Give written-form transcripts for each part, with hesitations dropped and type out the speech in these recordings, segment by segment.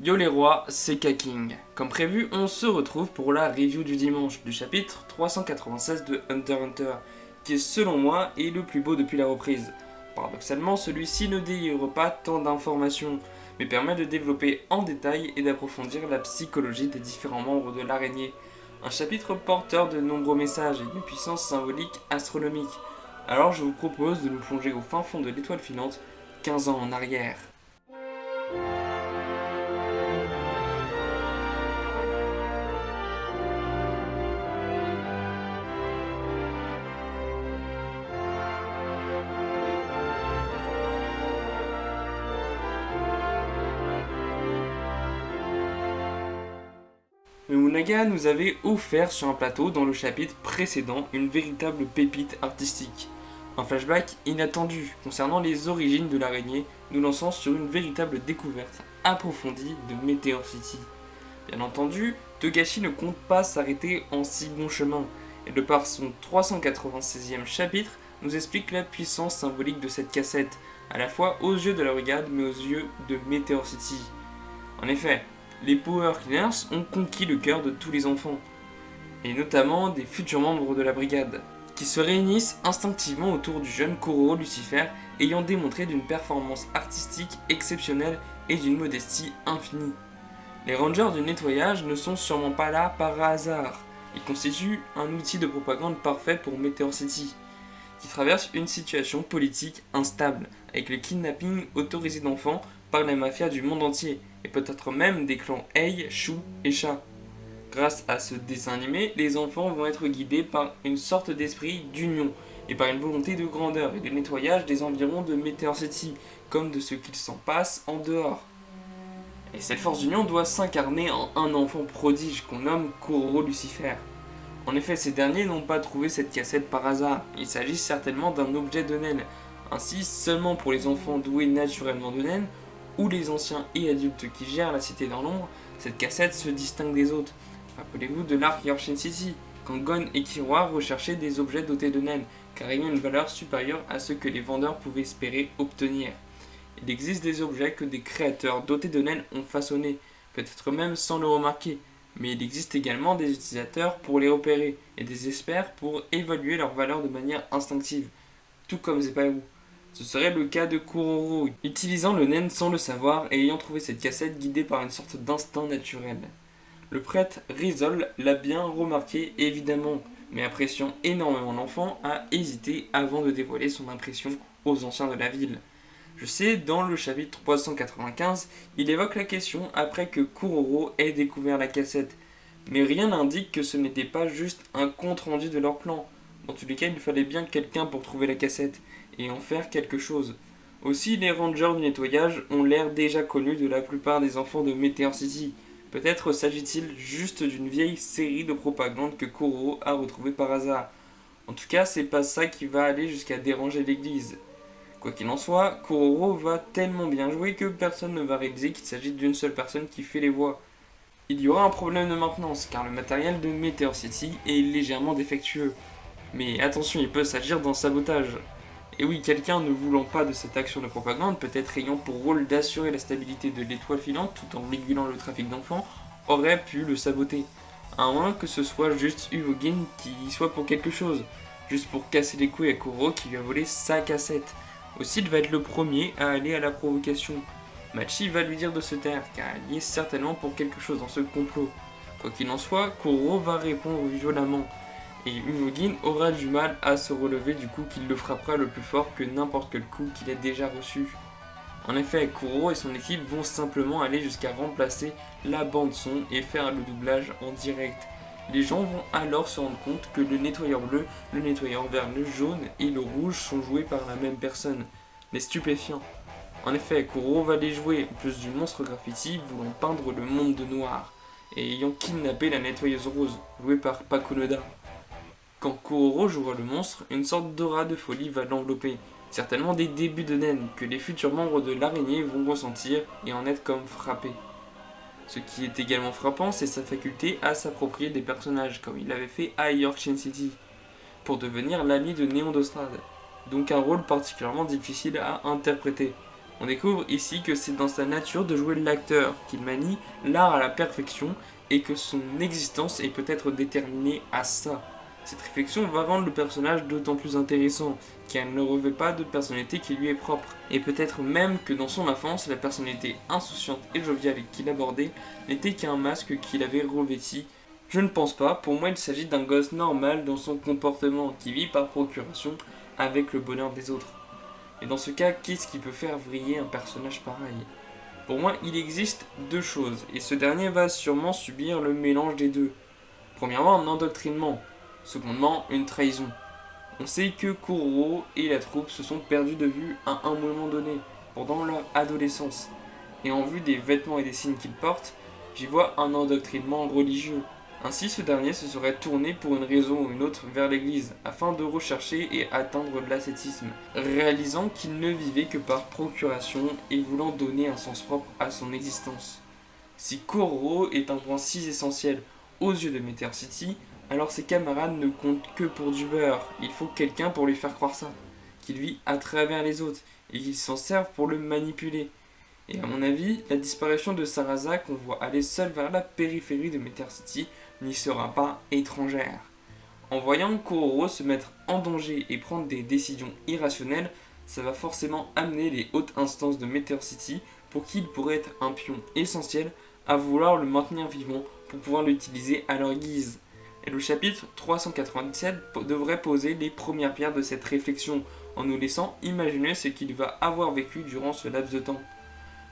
Yo les rois, c'est Kaking. Comme prévu, on se retrouve pour la review du dimanche du chapitre 396 de Hunter x Hunter, qui selon moi est le plus beau depuis la reprise. Paradoxalement, celui-ci ne délivre pas tant d'informations, mais permet de développer en détail et d'approfondir la psychologie des différents membres de l'araignée. Un chapitre porteur de nombreux messages et d'une puissance symbolique astronomique. Alors je vous propose de nous plonger au fin fond de l'étoile filante, 15 ans en arrière. Nobunaga nous avait offert sur un plateau dans le chapitre précédent une véritable pépite artistique. Un flashback inattendu concernant les origines de l'araignée nous lançant sur une véritable découverte approfondie de Meteor City. Bien entendu, Togashi ne compte pas s'arrêter en si bon chemin, et de par son 396e chapitre, nous explique la puissance symbolique de cette cassette, à la fois aux yeux de la brigade mais aux yeux de Meteor City. En effet, les Power Cleaners ont conquis le cœur de tous les enfants, et notamment des futurs membres de la brigade, qui se réunissent instinctivement autour du jeune Kuroro Lucifer, ayant démontré d'une performance artistique exceptionnelle et d'une modestie infinie. Les Rangers du nettoyage ne sont sûrement pas là par hasard, ils constituent un outil de propagande parfait pour Meteor City, qui traverse une situation politique instable, avec le kidnapping autorisé d'enfants par la mafia du monde entier, et peut-être même des clans Ei, Shu et Sha. Grâce à ce dessin animé, les enfants vont être guidés par une sorte d'esprit d'union, et par une volonté de grandeur et de nettoyage des environs de Meteor City, comme de ce qu'il s'en passe en dehors. Et cette force d'union doit s'incarner en un enfant prodige qu'on nomme Kuroro Lucifer. En effet, ces derniers n'ont pas trouvé cette cassette par hasard, il s'agit certainement d'un objet de naine. Ainsi, seulement pour les enfants doués naturellement de naine, ou les anciens et adultes qui gèrent la cité dans l'ombre, cette cassette se distingue des autres. Rappelez-vous de l'arc Yorshin City, quand Gon et Killua recherchaient des objets dotés de naine, car ayant une valeur supérieure à ce que les vendeurs pouvaient espérer obtenir. Il existe des objets que des créateurs dotés de naine ont façonnés, peut-être même sans le remarquer, mais il existe également des utilisateurs pour les repérer, et des experts pour évaluer leur valeur de manière instinctive, tout comme Zeparu. Ce serait le cas de Kuroro, utilisant le naine sans le savoir et ayant trouvé cette cassette guidée par une sorte d'instinct naturel. Le prêtre Rizol l'a bien remarqué évidemment, mais appréciant énormément l'enfant, a hésité avant de dévoiler son impression aux anciens de la ville. Je sais, dans le chapitre 395, il évoque la question après que Kuroro ait découvert la cassette, mais rien n'indique que ce n'était pas juste un compte-rendu de leur plan. Dans tous les cas, il fallait bien quelqu'un pour trouver la cassette et en faire quelque chose. Aussi, les rangers du nettoyage ont l'air déjà connus de la plupart des enfants de Meteor City. Peut-être s'agit-il juste d'une vieille série de propagande que Kuroro a retrouvée par hasard. En tout cas, c'est pas ça qui va aller jusqu'à déranger l'église. Quoi qu'il en soit, Kuroro va tellement bien jouer que personne ne va réaliser qu'il s'agit d'une seule personne qui fait les voix. Il y aura un problème de maintenance, car le matériel de Meteor City est légèrement défectueux. Mais attention, il peut s'agir d'un sabotage. Et oui, quelqu'un ne voulant pas de cette action de propagande, peut-être ayant pour rôle d'assurer la stabilité de l'étoile filante tout en régulant le trafic d'enfants, aurait pu le saboter. À moins que ce soit juste Uvogin qui y soit pour quelque chose, juste pour casser les couilles à Kuroro qui lui a volé sa cassette. Aussi, il va être le premier à aller à la provocation. Machi va lui dire de se taire, car elle y est certainement pour quelque chose dans ce complot. Quoi qu'il en soit, Kuroro va répondre violemment, et Uvogin aura du mal à se relever du coup qu'il le frappera le plus fort que n'importe quel coup qu'il ait déjà reçu. En effet, Kuroro et son équipe vont simplement aller jusqu'à remplacer la bande son et faire le doublage en direct. Les gens vont alors se rendre compte que le nettoyeur bleu, le nettoyeur vert, le jaune et le rouge sont joués par la même personne. Mais stupéfiant. En effet, Kuroro va les jouer, en plus du monstre graffiti voulant peindre le monde de noir, et ayant kidnappé la nettoyeuse rose, jouée par Pakunoda. Quand Kuroro jouera le monstre, une sorte d'aura de folie va l'envelopper, certainement des débuts de naine que les futurs membres de l'araignée vont ressentir et en être comme frappés. Ce qui est également frappant, c'est sa faculté à s'approprier des personnages, comme il l'avait fait à Yorshin City, pour devenir l'ami de Néon d'Ostrade, donc un rôle particulièrement difficile à interpréter. On découvre ici que c'est dans sa nature de jouer l'acteur, qu'il manie l'art à la perfection et que son existence est peut-être déterminée à ça. Cette réflexion va rendre le personnage d'autant plus intéressant, car il ne revêt pas de personnalité qui lui est propre. Et peut-être même que dans son enfance, la personnalité insouciante et joviale qu'il abordait n'était qu'un masque qu'il avait revêti. Je ne pense pas, pour moi il s'agit d'un gosse normal dans son comportement, qui vit par procuration avec le bonheur des autres. Et dans ce cas, qu'est-ce qui peut faire vriller un personnage pareil? Pour moi, il existe deux choses, et ce dernier va sûrement subir le mélange des deux. Premièrement, un endoctrinement. Secondement, une trahison. On sait que Kuroro et la troupe se sont perdus de vue à un moment donné, pendant leur adolescence. Et en vue des vêtements et des signes qu'ils portent, j'y vois un endoctrinement religieux. Ainsi, ce dernier se serait tourné pour une raison ou une autre vers l'église, afin de rechercher et atteindre l'ascétisme, réalisant qu'il ne vivait que par procuration et voulant donner un sens propre à son existence. Si Kuroro est un point si essentiel aux yeux de Meteor City, alors ses camarades ne comptent que pour du beurre. Il faut quelqu'un pour lui faire croire ça, qu'il vit à travers les autres, et qu'ils s'en servent pour le manipuler. Et à mon avis, la disparition de Sarasa qu'on voit aller seule vers la périphérie de Meteor City n'y sera pas étrangère. En voyant Kuroro se mettre en danger et prendre des décisions irrationnelles, ça va forcément amener les hautes instances de Meteor City, pour qui il pourrait être un pion essentiel, à vouloir le maintenir vivant pour pouvoir l'utiliser à leur guise. Et le chapitre 397 devrait poser les premières pierres de cette réflexion, en nous laissant imaginer ce qu'il va avoir vécu durant ce laps de temps.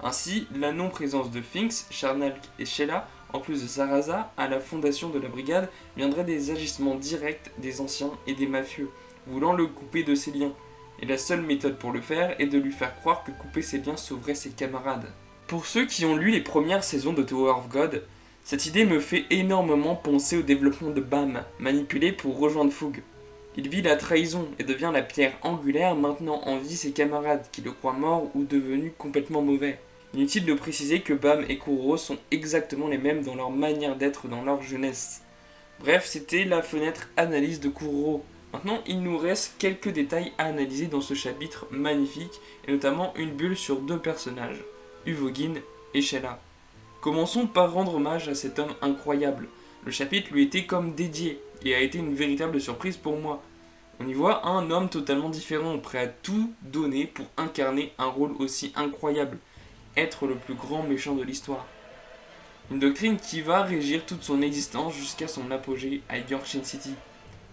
Ainsi, la non-présence de Finks, Charnalk et Sheila, en plus de Sarasa, à la fondation de la brigade, viendrait des agissements directs des anciens et des mafieux, voulant le couper de ses liens. Et la seule méthode pour le faire est de lui faire croire que couper ses liens sauverait ses camarades. Pour ceux qui ont lu les premières saisons de Tower of God, cette idée me fait énormément penser au développement de Bam, manipulé pour rejoindre Foog. Il vit la trahison et devient la pierre angulaire, maintenant en vie ses camarades qui le croient mort ou devenu complètement mauvais. Inutile de préciser que Bam et Kuroro sont exactement les mêmes dans leur manière d'être dans leur jeunesse. Bref, c'était la fenêtre analyse de Kuroro. Maintenant, il nous reste quelques détails à analyser dans ce chapitre magnifique, et notamment une bulle sur deux personnages, Uvogin et Sheila. Commençons par rendre hommage à cet homme incroyable. Le chapitre lui était comme dédié, et a été une véritable surprise pour moi. On y voit un homme totalement différent, prêt à tout donner pour incarner un rôle aussi incroyable, être le plus grand méchant de l'histoire. Une doctrine qui va régir toute son existence jusqu'à son apogée à Yorkshire City.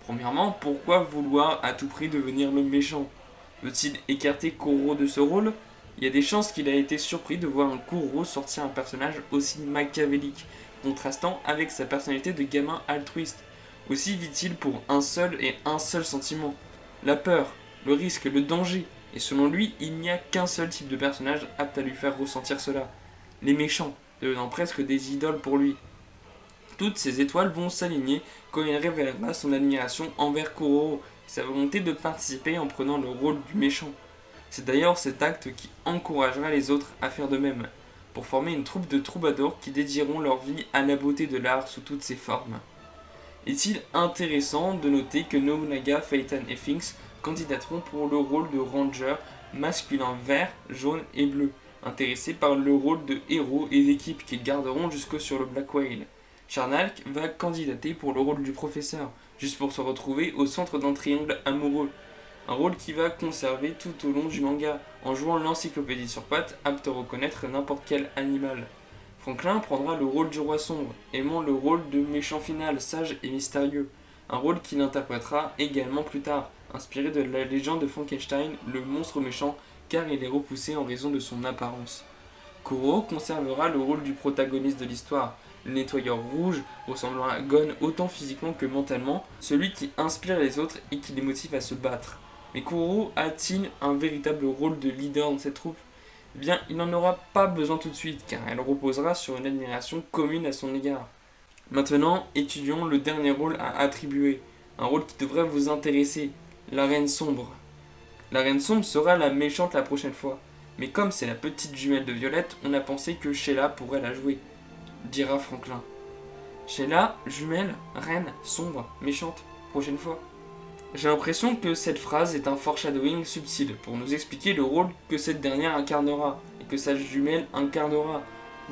Premièrement, pourquoi vouloir à tout prix devenir le méchant? Veut-il écarter Kuroro de ce rôle? Il y a des chances qu'il a été surpris de voir un Kuroro sortir un personnage aussi machiavélique, contrastant avec sa personnalité de gamin altruiste. Aussi vit-il pour un seul sentiment, la peur, le risque, le danger. Et selon lui, il n'y a qu'un seul type de personnage apte à lui faire ressentir cela. Les méchants, devenant presque des idoles pour lui. Toutes ces étoiles vont s'aligner quand il révélera son admiration envers Kuroro, sa volonté de participer en prenant le rôle du méchant. C'est d'ailleurs cet acte qui encouragera les autres à faire de même, pour former une troupe de troubadours qui dédieront leur vie à la beauté de l'art sous toutes ses formes. Est-il intéressant de noter que Nobunaga, Phaeton et Finks candidateront pour le rôle de ranger masculin vert, jaune et bleu, intéressés par le rôle de héros et d'équipe qu'ils garderont jusque sur le Black Whale. Charnalk va candidater pour le rôle du professeur, juste pour se retrouver au centre d'un triangle amoureux. Un rôle qu'il va conserver tout au long du manga, en jouant l'encyclopédie sur pattes, apte à reconnaître n'importe quel animal. Franklin prendra le rôle du roi sombre, aimant le rôle de méchant final, sage et mystérieux. Un rôle qu'il interprétera également plus tard, inspiré de la légende de Frankenstein, le monstre méchant, car il est repoussé en raison de son apparence. Kuro conservera le rôle du protagoniste de l'histoire, le nettoyeur rouge, ressemblant à Gon autant physiquement que mentalement, celui qui inspire les autres et qui les motive à se battre. Mais Kuro a-t-il un véritable rôle de leader dans cette troupe? Eh bien, il n'en aura pas besoin tout de suite, car elle reposera sur une admiration commune à son égard. Maintenant, étudions le dernier rôle à attribuer, un rôle qui devrait vous intéresser, la Reine Sombre. La Reine Sombre sera la méchante la prochaine fois, mais comme c'est la petite jumelle de Violette, on a pensé que Sheila pourrait la jouer, dira Franklin. Sheila, jumelle, reine, sombre, méchante, prochaine fois. J'ai l'impression que cette phrase est un foreshadowing subtil pour nous expliquer le rôle que cette dernière incarnera et que sa jumelle incarnera,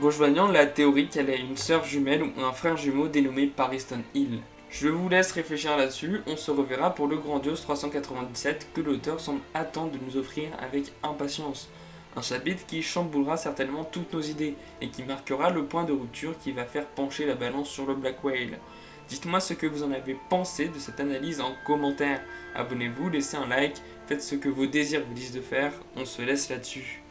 rejoignant la théorie qu'elle ait une sœur jumelle ou un frère jumeau dénommé Pariston Hill. Je vous laisse réfléchir là-dessus, on se reverra pour le grandiose 397 que l'auteur semble attendre de nous offrir avec impatience. Un chapitre qui chamboulera certainement toutes nos idées et qui marquera le point de rupture qui va faire pencher la balance sur le Black Whale. Dites-moi ce que vous en avez pensé de cette analyse en commentaire. Abonnez-vous, laissez un like, faites ce que vos désirs vous disent de faire, on se laisse là-dessus.